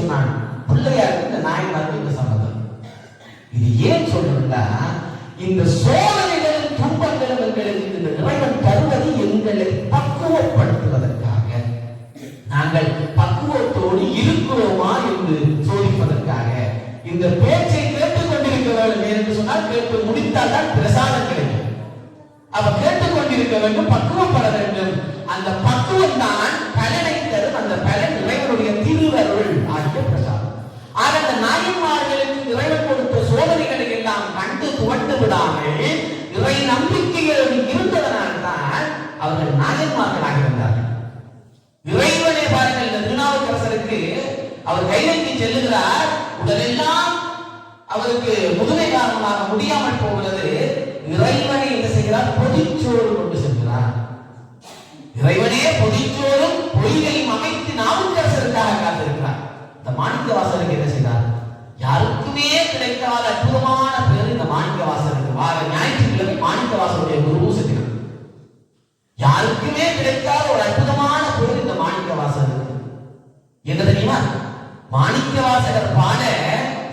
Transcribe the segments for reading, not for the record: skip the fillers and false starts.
சொன்னான், பிள்ளையாருக்கு இந்த நாயன்மாருக்கு இந்த சம்பந்தம். இது ஏன் சொல்றா, இந்த சோதனைகளும் துன்பங்களும் எங்களுக்கு இந்த இறைவன் தருவது எங்களை பக்குவப்படுத்துவதற்காக, நாங்கள் பக்குவத்தோடு இருக்கிறோமா என்று சோதிப்பதற்காக. இந்த பேச்சை கேட்டுக் கொண்டிருக்க வேண்டும் என்று சொன்னால், கேட்டு முடித்தால் தான் பிரசாதம் கிடைக்கும். அப்ப கேட்டுக்கொண்டிருக்க வேண்டும், பக்குவப்பட வேண்டும். அந்த பக்குவம் தான் பலனை தரும். அந்த பலன் இறைவனுடைய திருவருள் ஆகிய பிரசாதம். ஆக அந்த நாயன்மார்களுக்கு இறைவன் கொடுத்த சோதனைகளை எல்லாம் கண்டு துவண்டு விடாமல் இறை நம்பிக்கைகள் இருந்ததனால்தான் அவர்கள் நாயன்மார்களாக இருந்தார்கள். இறைவனை பாருங்கள், இந்த திருநாவுக்கரசருக்கு அவர் கைலைக்கு செல்லுகிறார். உடனெல்லாம் அவருக்கு முதுமை காரணமாக முடியாமல் போகிறது. இறைவனை என்ன செய்கிறார்? பொதிச்சோறு கொண்டு செல்கிறார். இறைவனே பொதிச்சோறும் பொய்கையும் அமைத்து நாவுக்கரசருக்காக காத்திருக்கிறார். இந்த மாணிக்கவாசகருக்கு என்ன செய்தார்? யாருக்குமே கிடைக்காத அற்புதமான பேர் இந்த மாணிக்கவாசகருக்கு. வார ஞாயிற்றுக்கிழமை மாணிக்கவாசகருடைய குரு பூசத்தினார். யாருக்குமே கிடைக்காத ஒரு அற்புதமான பேர் இந்த மாணிக்கவாசகருக்கு. என்ன தெரியுமா? மாணிக்கவாசகர் பாட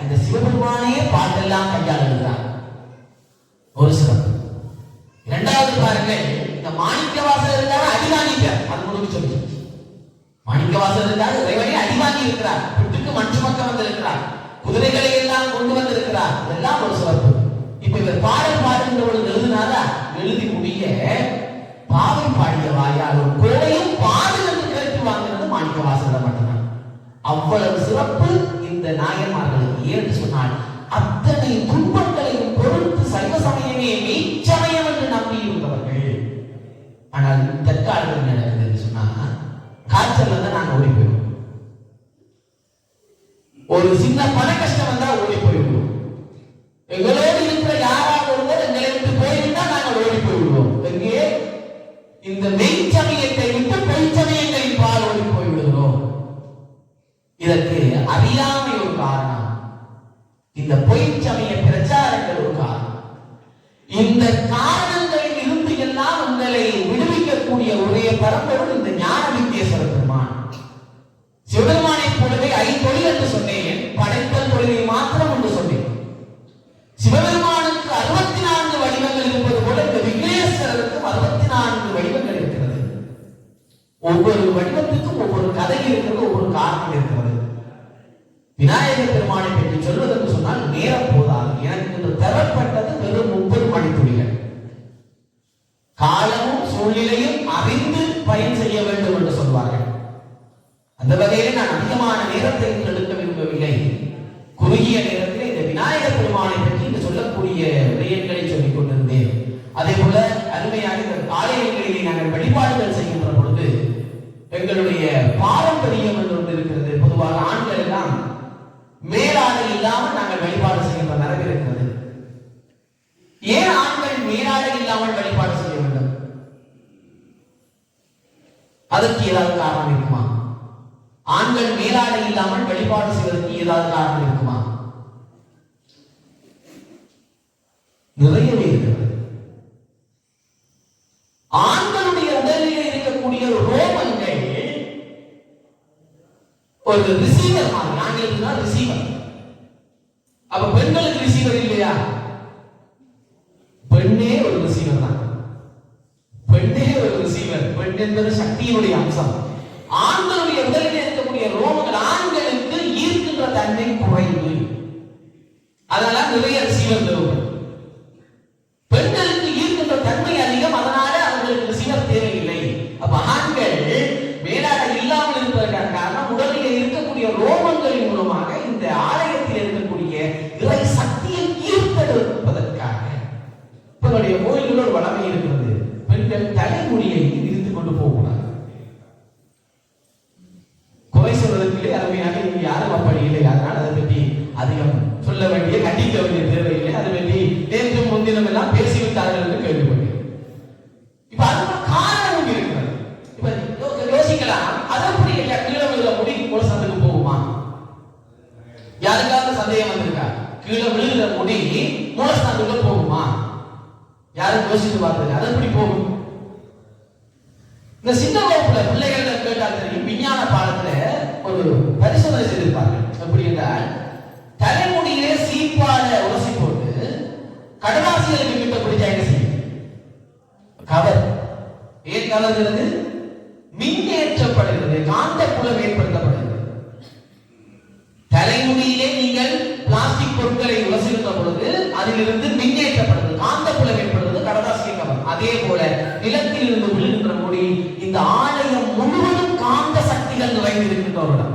இந்த சிவபெருமானே பாட்டெல்லாம் கையாளுகிறார். ஒரு சிறப்பு. இரண்டாவது பாருங்கள், இந்த மாணிக்கவாசகருக்காக அடிவாங்கிட்டார். அது முழுக்க சொல்லி மாணிக்கவாசகருக்காக இறைவனை அடிவாங்கி இருக்கிறார். வீட்டுக்கு மண் சுமக்க வந்திருக்கிறார். குதிரைகளை எல்லாம் கொண்டு வந்திருக்கிறார். இதெல்லாம் ஒரு சிறப்பு. இப்ப இவர் பாடல் பாடுகின்ற பொழுது எழுதினாரா, எழுதி முடிய பாவை பாடிய வாயால் ஒரு கோடையும் பாடு என்று கேட்டு வாங்கினது மாணிக்கவாசகர் மட்டும்தான். அவ்வளவு சிறப்பு இந்த நாயன்மார்களுக்கு. ஏன்னு சொன்னால், அத்தனை துன்பங்களையும் பொறுத்து சைவ சமயமே மெய்ச்சமயம் என்று நம்பி இருந்தவர்கள். ஆனால் தற்காலத்தில் நடக்குது சொன்னா, காய்ச்சல் வந்தா நாங்க ஓடி போயிடுவோம். ஒரு சின்ன பண கஷ்டம் வந்தா ஓடி போயிடுவோம். எங்களோடு இருக்கிற யாராவது ஒருவர் எங்களை விட்டு போயிருந்தா நாங்கள் ஓடி போய்விடுவோம். எங்கே? இந்த மெய்ச்சமயத்தை விட்டு பொய்ச்சமயங்களின் பால் ஓடி போய்விடுகிறோம். இதற்கு அறியாமை ஒரு காரணம். இந்த பொய்ச்சமய பிரச்சாரங்கள் ஒரு காரணம். இந்த காரணங்களில் இருந்து எல்லாம் உங்களை விடுவிக்கக்கூடிய ஒரே பரம்பொருள் இந்த ஞான வித்யேஸ்வர பெருமான். சிவபெருமானை போலவே ஐந்தொழில் என்று சொன்னேன், படைத்தல் தொழிலை மாத்திரம் என்று சொன்னேன். சிவபெருமானுக்கு 64 வடிவங்கள் இருப்பது போல இந்த விக்னேஸ்வரருக்கும் 64 வடிவங்கள் இருக்கிறது. ஒவ்வொரு வடிவத்துக்கும் ஒவ்வொரு கதை இருக்கிறது, ஒவ்வொரு காரணம் இருக்கிறது. விநாயகர் பெருமானை பற்றி சொல்வதற்கு சொன்னால் நேரம் போதாது. எனக்கு தரப்பட்டது வெறும் 30 மணித்துளிகள். காலமும் சூழ்நிலையும் அறிந்து பயன் செய்ய வேண்டும் என்று சொல்வார்கள். அந்த வகையில் நான் அதிகமான நேரத்தை எடுக்க விரும்பவில்லை. குறுகிய நேரத்தில் இந்த விநாயகர் பெருமானை பற்றி இந்த சொல்லக்கூடிய விடயங்களை சொல்லிக் கொண்டிருந்தேன். அதே போல அருமையாக இந்த ஆலயங்களிலே நாங்கள் வழிபாடுகள் செய்கின்ற பொழுது எங்களுடைய பாரம்பரியம் என்று ஒன்று இருக்கிறது. பொதுவாக ஆண்கள் எல்லாம் மேலாடை இல்லாமல் நாங்கள் வழிபாடு செய்கின்ற மரபு இருக்கிறது. ஏன் ஆண்கள் மேலாடை இல்லாமல் வழிபாடு செய்ய வேண்டும்? அதற்கு ஏதாவது காரணம் இருக்குமா? ஆண்கள் மேலாடை இல்லாமல் வழிபாடு செய்வதற்கு ஏதாவது காரணம் இருக்குமா? நிறையவே இருக்கிறது. ஆண்களுடைய உடலில் இருக்கக்கூடிய ரோமங்கள் ஒரு ரிசீவர் மாதிரி. ஆண்களுக்கு ரிசீவர். அப்ப பெண்களுக்கு ரிசீவர் இல்லையா? பெண்ணே ஒரு ரிசீவர் தான். பெண்ணே ஒரு ரிசீவர். பெண் என்பது சக்தியினுடைய அம்சம். ஆண்களுடைய உடலில் இருக்கக்கூடிய ரோமங்கள் ஆண்களுக்கு ஈர்க்கின்ற தன்மை குறைவு. அதனால நிறைய ரிசீவர் தேவை. பெண்களுக்கு ஈர்க்கின்ற தன்மை அதிகம். அதனால அவர்களுக்கு ரிசீவர் தேவையில்லை. அப்ப ஆண்கள் மேலாடை இல்லாமல் இருப்பதற்கான காரணம் உடலில் இருக்கக்கூடிய ரோமங்களின் மூலமாக இந்த ஆலயத்தில் இருக்கக்கூடிய இறை சக்தியை ஈர்த்தெடுப்பதற்காக. இவருடைய கோயில்கள் ஒரு வளமை இருக்கிறது. பெண்கள் தலைமுடியை விரித்து கொண்டு போகக்கூடாது. குறை சொல்வதற்கு அருமையாக இங்கு யாரும் அப்படி இல்லை. அதனால் அதை பற்றி அதிகம் சொல்ல வேண்டிய, கண்டிக்க வேண்டிய தேவையில்லை. அதை பற்றி நேற்றும் முன்தினம் எல்லாம் பேசிவிட்டார்கள் என்று கேள்விப்பட்டேன். இப்ப அதுக்கு காரணமும் இருக்கிறது. இப்ப யோசிக்கலாம், அதற்கு கீழே விழுகிற முடி மூலஸ்தானத்துக்கு போகுமா? யாருக்காவது சந்தேகம் வந்திருக்கா? கீழே விழுகிற முடி மூலஸ்தானத்துக்கு போகுமா? யாரும் யோசித்து பார்த்தது? அது எப்படி போகும்? இந்த சின்ன வகுப்புல பிள்ளைகள் கேட்டால் தெரியும். விஞ்ஞான பாடத்துல ஒரு பரிசோதனை செய்திருப்பார்கள். கவர்கிறது? மின்னேற்றப்படுகிறது, காந்த புலம் ஏற்படுத்தப்படுகிறது. தலைமுடியிலே நீங்கள் பிளாஸ்டிக் பொருட்களை உரசுகின்ற பொழுது அதிலிருந்து மின்னேற்றப்படுகிறது, காந்த புலம் ஏற்படுவது கடதாசியை கவரும். அதே போல நிலத்தில் இருந்து விழுகின்ற முடி இந்த ஆலயம் முழுவதும் காந்த சக்திகள் நிறைந்திருக்கின்ற ஒரு இடம்.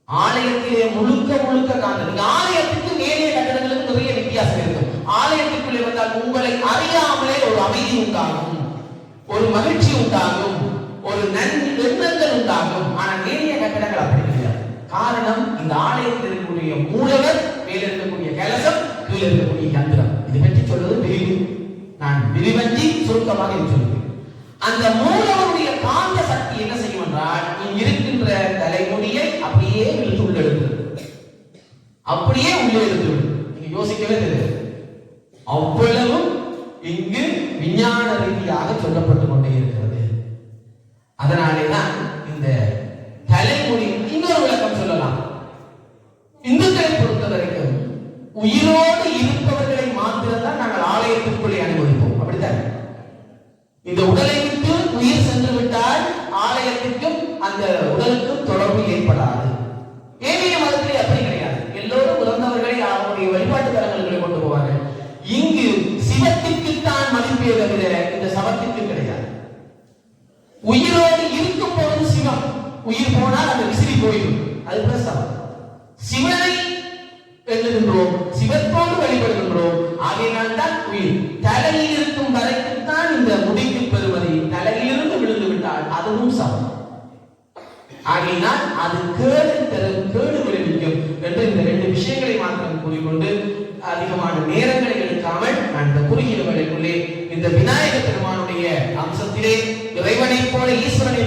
ஆலயத்திலே முழுக்க முழுக்க காந்த. நீங்க ஆலயத்துக்கு மேலே கட்டடங்களுக்கு நிறைய வித்தியாசம் இருக்கும். ஆலயத்துக்குள்ளே வந்தால் உங்களை அறியாமலே ஒரு அமைதி உண்டாகும், ஒரு மகிழ்ச்சி உண்டாகும், ஒரு எண்ணங்கள் உண்டாகும். ஆனா நேரிய கட்டடங்கள் அப்படி கிடையாது. காரணம், இந்த ஆலயத்தில் இருக்கக்கூடிய மூலவர், மேல இருக்கக்கூடிய கலசம், கீழே இருக்கக்கூடிய யந்திரம். இதை பற்றி சொல்வது விரிவு. நான் விரிவஞ்சி சுருக்கமாக சொல்லுவேன். அந்த மூலவருடைய காந்த சக்தி என்ன செய்யும் என்றால், இங்கு இருக்கின்ற தலைமுடியை அப்படியே இழுத்து உள்ள எடுக்கிறது, அப்படியே உள்ளே எடுத்து. நீங்க யோசிக்கவே தெரியாது, அவ்வளவும் இங்கு விஞ்ஞான ரீதியாக சொல்லப்பட்டு கொண்டே இருக்கிறது. அதனாலேதான் இந்த தலைமுடி இன்னொரு விளக்கம் சொல்லலாம். இந்துக்களை பொறுத்த வரைக்கும் உயிரோடு இருப்பவர்களை மாத்திரம்தான் நாங்கள் ஆலயத்திற்குள்ளே அனுமதிப்போம். அப்படித்தான். இந்த உடலை விட்டு உயிர் சென்று விட்டால் ஆலயத்திற்கும் அந்த உடலுக்கும் தொடர்பு ஏற்படாது. ஏனைய மதத்திலே அப்படி கிடையாது. எல்லோரும் இறந்தவர்களை அவருடைய வழிபாட்டு தலங்களுக்கு கொண்டு போவார்கள். இங்கு சிவத்திற்குத்தான் மதிப்பே தவிர இந்த சவத்திற்கு கிடையாது. உயிரோடு இருக்கும் பொழுது சிவம், உயிர் போனால் அந்த விசிறி போயிடும், அது சவம். சிவனை எழுதுகின்றோம், சிவத்தோடு வழிபடுகின்றோம். ஆகையினால் தான் உயிர். தலையில் இருக்கும் வரைக்கும் தான் இந்த முடிக்கு பெறுவதை. தலையிலிருந்து விழுந்து விட்டால் அதுவும் சவம். ஆகையினால் அது கேடு தரும், கேடு விளைவிக்கும் என்று இந்த ரெண்டு விஷயங்களை மாத்திரம் கூறிக்கொண்டு அதிகமான நேரங்களை எடுக்காமல் நான் இந்த குறுகிய வேளைக்குள்ளே இந்த விநாயக பெருமானுடைய அம்சத்திலே இறைவனை போல ஈஸ்வரனை